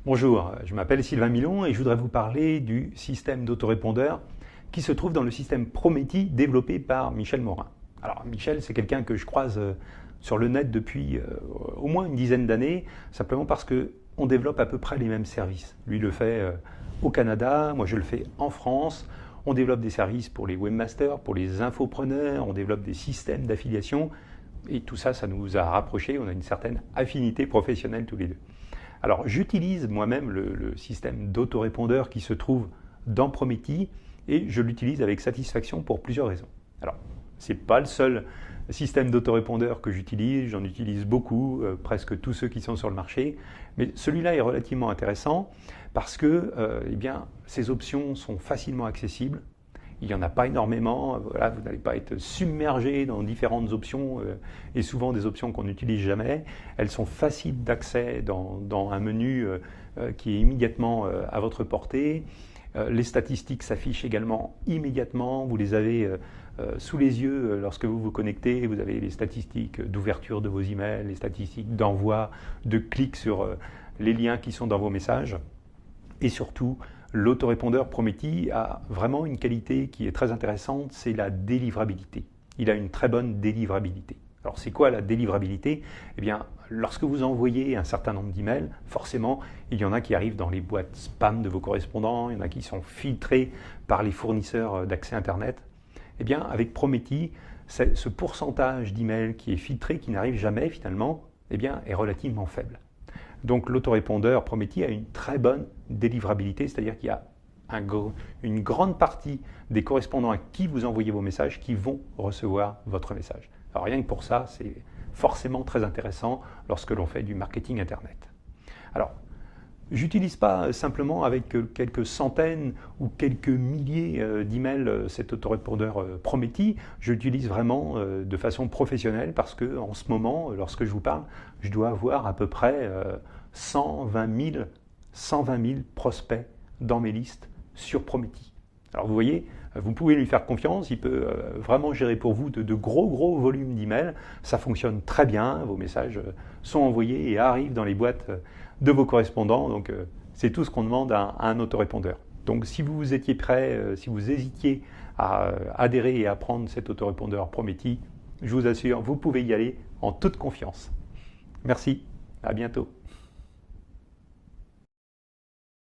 Bonjour, je m'appelle Sylvain Milon et je voudrais vous parler du système d'autorépondeur qui se trouve dans le système Prometi développé par Michel Morin. Alors Michel, c'est quelqu'un que je croise sur le net depuis au moins une dizaine d'années, simplement parce qu'on développe à peu près les mêmes services. Lui le fait au Canada, moi je le fais en France. On développe des services pour les webmasters, pour les infopreneurs, on développe des systèmes d'affiliation et tout ça, ça nous a rapprochés, on a une certaine affinité professionnelle tous les deux. Alors j'utilise moi-même le système d'autorépondeur qui se trouve dans Prometi et je l'utilise avec satisfaction pour plusieurs raisons. Alors ce n'est pas le seul système d'autorépondeur que j'utilise, j'en utilise beaucoup, presque tous ceux qui sont sur le marché, mais celui-là est relativement intéressant parce que ces options sont facilement accessibles. Il n'y en a pas énormément, voilà, vous n'allez pas être submergé dans différentes options et souvent des options qu'on n'utilise jamais. Elles sont faciles d'accès dans un menu qui est immédiatement à votre portée. Les statistiques s'affichent également immédiatement, vous les avez sous les yeux lorsque vous vous connectez, vous avez les statistiques d'ouverture de vos emails, les statistiques d'envoi, de clics sur les liens qui sont dans vos messages et surtout l'autorépondeur Prometi a vraiment une qualité qui est très intéressante, c'est la délivrabilité. Il a une très bonne délivrabilité. Alors c'est quoi la délivrabilité? Eh bien, lorsque vous envoyez un certain nombre d'emails, forcément, il y en a qui arrivent dans les boîtes spam de vos correspondants, il y en a qui sont filtrés par les fournisseurs d'accès Internet. Eh bien, avec Prometi, ce pourcentage d'emails qui est filtré, qui n'arrive jamais finalement, eh bien, est relativement faible. Donc l'autorépondeur Prometi a une très bonne délivrabilité, c'est-à-dire qu'il y a une grande partie des correspondants à qui vous envoyez vos messages qui vont recevoir votre message. Alors rien que pour ça, c'est forcément très intéressant lorsque l'on fait du marketing Internet. Alors, j'utilise pas simplement avec quelques centaines ou quelques milliers d'emails cet autorépondeur Prometi, j'utilise vraiment de façon professionnelle parce que en ce moment, lorsque je vous parle, je dois avoir à peu près 120 000 prospects dans mes listes sur Prometi. Alors vous voyez, vous pouvez lui faire confiance, il peut vraiment gérer pour vous de gros volumes d'emails, ça fonctionne très bien, vos messages sont envoyés et arrivent dans les boîtes de vos correspondants, donc c'est tout ce qu'on demande à un autorépondeur. Donc si vous étiez prêt, si vous hésitiez à adhérer et à prendre cet autorépondeur Prometi, je vous assure, vous pouvez y aller en toute confiance. Merci, à bientôt.